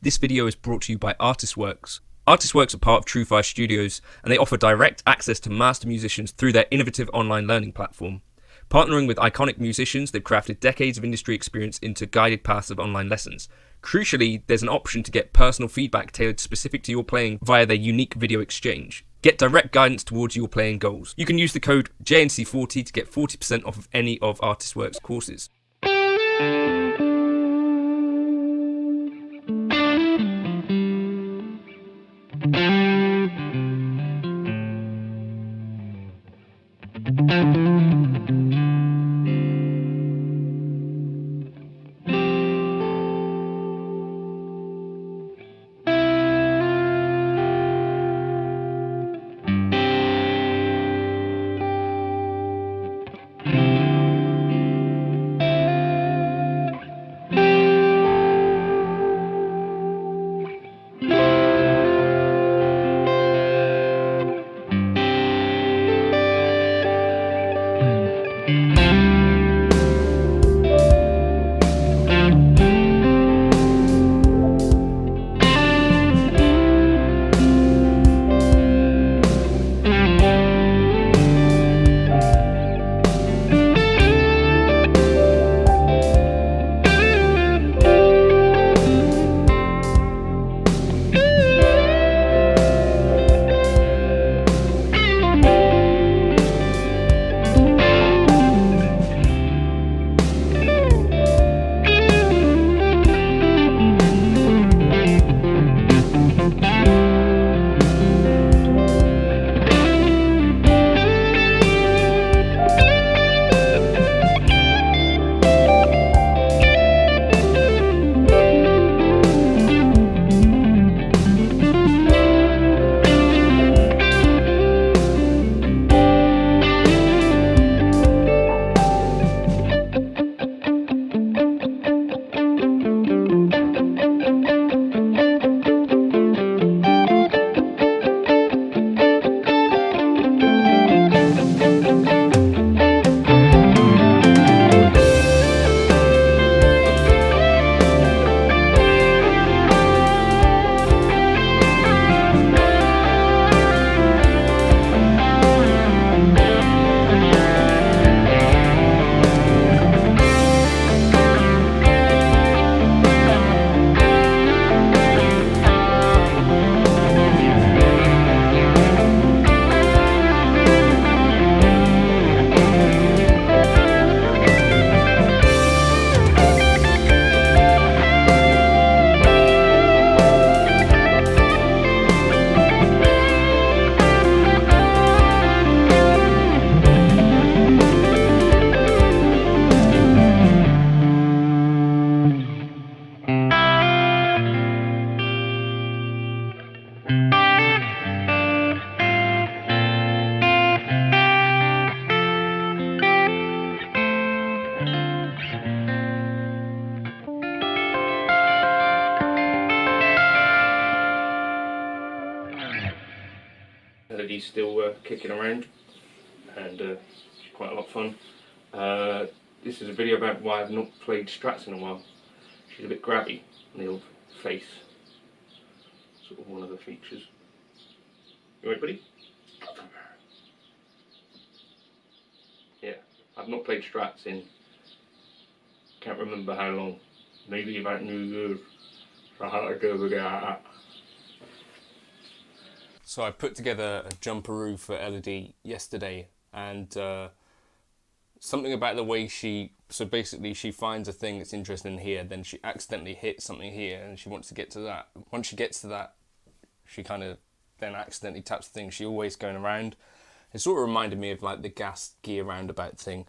This video is brought to you by Artistworks. Artistworks are part of True5 Studios, and they offer direct access to master musicians through their innovative online learning platform. Partnering with iconic musicians, they've crafted decades of industry experience into guided paths of online lessons. Crucially, there's an option to get personal feedback tailored specific to your playing via their unique video exchange. Get direct guidance towards your playing goals. You can use the code JNC40 to get 40% off of any of Artistworks courses. Melody's still kicking around, and it's quite a lot of fun. This is a video about why I've not played Strats in a while. She's a bit grabby on the old face, sort of one of the features. You alright, buddy? Yeah, I've not played Strats in, can't remember how long, maybe about New Year's, so I had to go with that. So I put together a jumperoo for Elodie yesterday, and something about the way so basically she finds a thing that's interesting here, then she accidentally hits something here, and she wants to get to that. Once she gets to that, she kind of then accidentally taps the thing. She's always going around. It sort of reminded me of like the gas gear roundabout thing,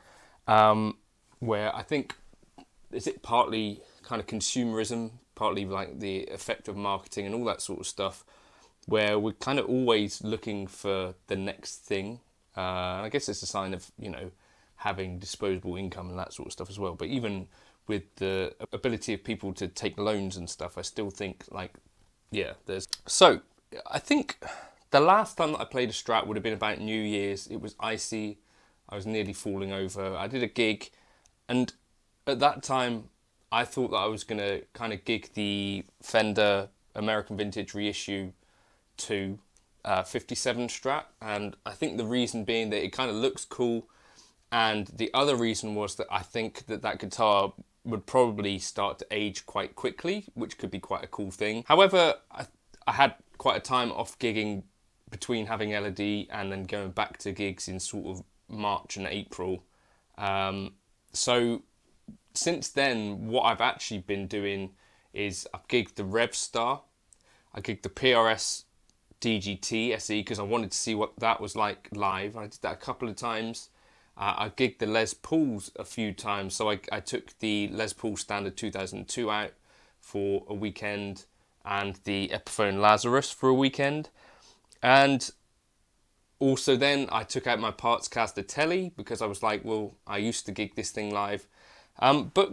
where I think, is it partly kind of consumerism, partly like the effect of marketing and all that sort of stuff, where we're kind of always looking for the next thing. I guess it's a sign of, having disposable income and that sort of stuff as well. But even with the ability of people to take loans and stuff, I still think there's... So, I think the last time that I played a Strat would have been about New Year's. It was icy. I was nearly falling over. I did a gig, and at that time I thought that I was going to kind of gig the Fender American Vintage Reissue 2 57 Strat, and I think the reason being that it kind of looks cool, and the other reason was that I think that that guitar would probably start to age quite quickly, which could be quite a cool thing. However, I had quite a time off gigging between having LED and then going back to gigs in sort of March and April. So since then, what I've actually been doing is I've gigged the Rev Star, I gigged the PRS DGT SE because I wanted to see what that was like live. I did that a couple of times. I gigged the Les Pauls a few times, so I took the Les Paul Standard 2002 out for a weekend and the Epiphone Lazarus for a weekend. And also then I took out my Parts Caster Telly because I was like, well, I used to gig this thing live. But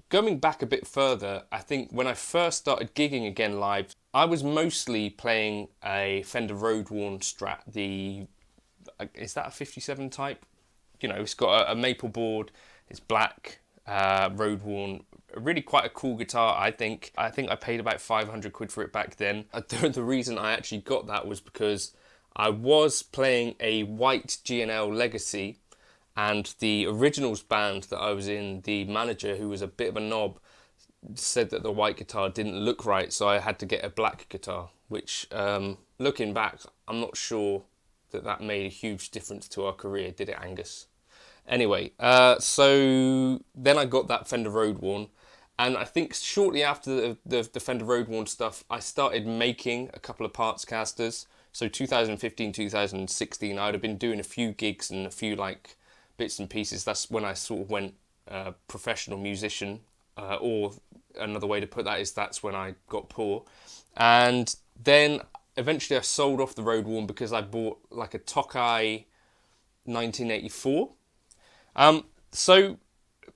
going back a bit further, I think when I first started gigging again live, I was mostly playing a Fender Road-worn Strat. Is that a 57 type? You know, it's got a maple board, it's black, road-worn, really quite a cool guitar, I think. I think I paid about 500 quid for it back then. The reason I actually got that was because I was playing a white G&L Legacy, and the originals band that I was in, the manager, who was a bit of a knob, said that the white guitar didn't look right, so I had to get a black guitar, which, looking back, I'm not sure that made a huge difference to our career, did it, Angus? Anyway, so then I got that Fender Road-worn, and I think shortly after the Fender Road-worn stuff, I started making a couple of parts casters. So 2015, 2016, I would have been doing a few gigs and a few like bits and pieces. That's when I sort of went professional musician, or another way to put that is that's when I got poor. And then eventually I sold off the Road-worn because I bought like a Tokai 1984.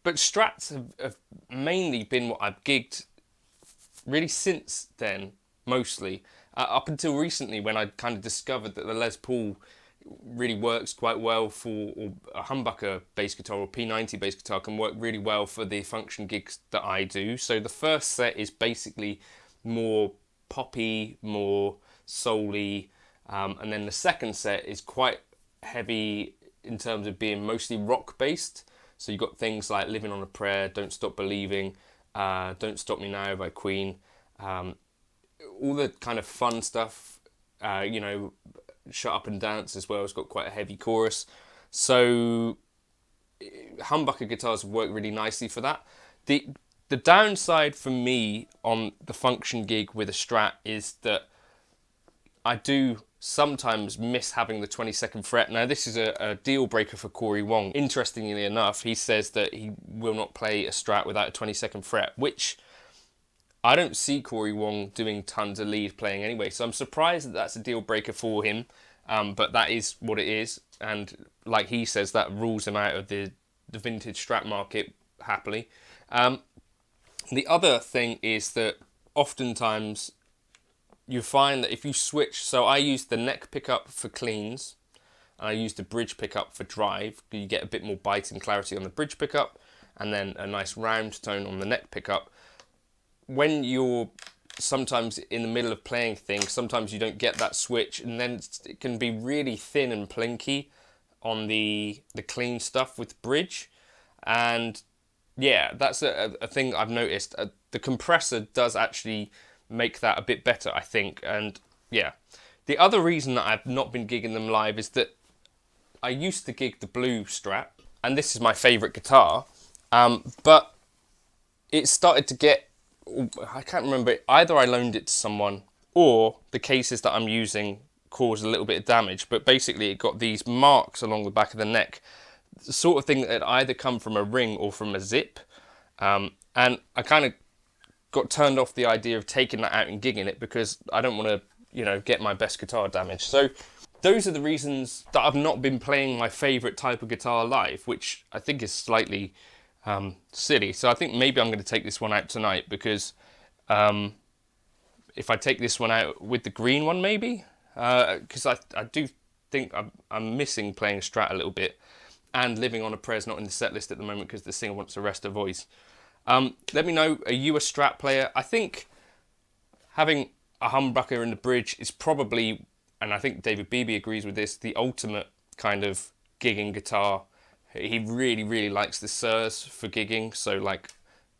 But Strats have mainly been what I've gigged really since then, mostly. Up until recently when I kind of discovered that the Les Paul really works quite well for, or a humbucker bass guitar or P90 bass guitar can work really well for the function gigs that I do. So the first set is basically more poppy, more soul-y, and then the second set is quite heavy in terms of being mostly rock based. So you've got things like Living on a Prayer, Don't Stop Believing, Don't Stop Me Now by Queen, all the kind of fun stuff, you know, Shut Up and Dance as well. It's got quite a heavy chorus. So humbucker guitars work really nicely for that. The downside for me on the function gig with a Strat is that I do sometimes miss having the 22nd fret. Now this is a deal breaker for Corey Wong. Interestingly enough, he says that he will not play a Strat without a 22nd fret, which I don't see Corey Wong doing tons of lead playing anyway, so I'm surprised that that's a deal breaker for him, but that is what it is, and like he says, that rules him out of the vintage Strat market happily. The other thing is that oftentimes you find that if you switch, so I use the neck pickup for cleans, and I use the bridge pickup for drive. You get a bit more bite and clarity on the bridge pickup, and then a nice round tone on the neck pickup. When you're sometimes in the middle of playing things, sometimes you don't get that switch, and then it can be really thin and plinky on the clean stuff with bridge. And yeah, that's a thing I've noticed. The compressor does actually make that a bit better, I think. And yeah, the other reason that I've not been gigging them live is that I used to gig the blue Strat, and this is my favourite guitar, but it started to get, I can't remember, either I loaned it to someone or the cases that I'm using caused a little bit of damage, but basically it got these marks along the back of the neck, the sort of thing that had either come from a ring or from a zip, and I kind of got turned off the idea of taking that out and gigging it because I don't want to, you know, get my best guitar damaged. So those are the reasons that I've not been playing my favourite type of guitar live, which I think is slightly silly. So I think maybe I'm going to take this one out tonight because if I take this one out with the green one, maybe, because I do think I'm missing playing a Strat a little bit, and Living on a Prayer is not in the set list at the moment because the singer wants to rest her voice. Let me know, are you a Strat player? I think having a humbucker in the bridge is probably, and I think David Beebe agrees with this, the ultimate kind of gigging guitar. He really, really likes the Surs for gigging, so like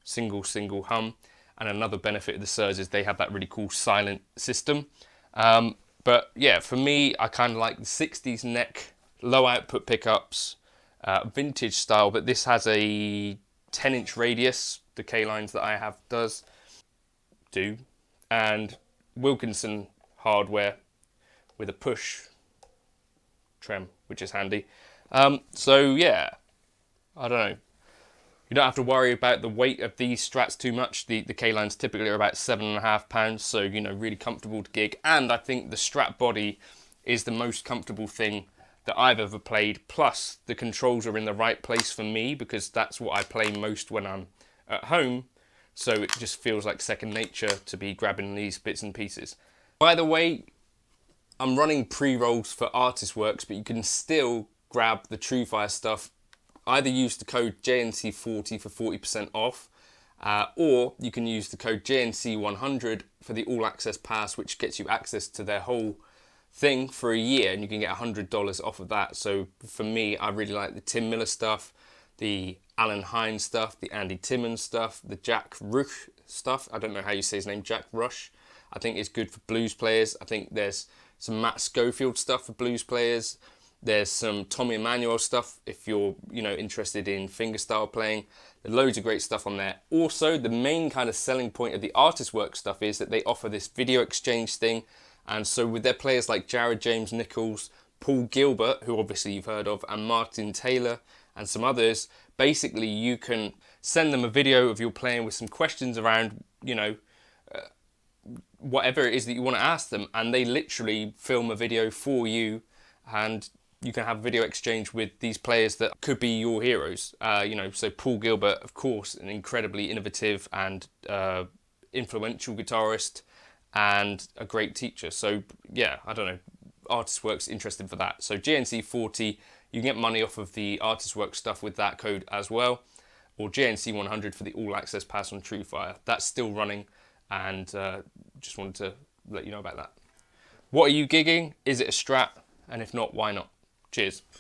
single hum. And another benefit of the Surs is they have that really cool silent system. But yeah, for me, I kind of like the 60s neck, low output pickups, vintage style, but this has a 10-inch radius, the K-lines that I have do, and Wilkinson hardware with a push trem, which is handy. So yeah, I don't know. You don't have to worry about the weight of these Strats too much. The K-lines typically are about 7.5 pounds, so you know, really comfortable to gig. And I think the Strat body is the most comfortable thing that I've ever played. Plus, the controls are in the right place for me because that's what I play most when I'm at home. So it just feels like second nature to be grabbing these bits and pieces. By the way, I'm running pre-rolls for Artist Works, but you can still grab the TrueFire stuff. Either use the code JNC40 for 40% off, or you can use the code JNC100 for the All Access Pass, which gets you access to their whole thing for a year, and you can get $100 off of that. So for me, I really like the Tim Miller stuff, the Alan Hines stuff, the Andy Timmons stuff, the Jack Rush stuff. I don't know how you say his name, Jack Rush. I think it's good for blues players. I think there's some Matt Schofield stuff for blues players. There's some Tommy Emmanuel stuff if you're, you know, interested in fingerstyle playing. There's loads of great stuff on there. Also, the main kind of selling point of the Artist Works stuff is that they offer this video exchange thing. And so with their players like Jared James Nichols, Paul Gilbert, who obviously you've heard of, and Martin Taylor and some others, basically you can send them a video of your playing with some questions around, you know, whatever it is that you want to ask them, and they literally film a video for you, and you can have video exchange with these players that could be your heroes. You know, so Paul Gilbert, of course, an incredibly innovative and influential guitarist and a great teacher. So yeah, I don't know, Artist Works interested for that. So JNC40, you can get money off of the Artist Works stuff with that code as well, or JNC100 for the All Access Pass on TrueFire. That's still running, and just wanted to let you know about that. What are you gigging? Is it a Strat? And if not, why not? Cheers.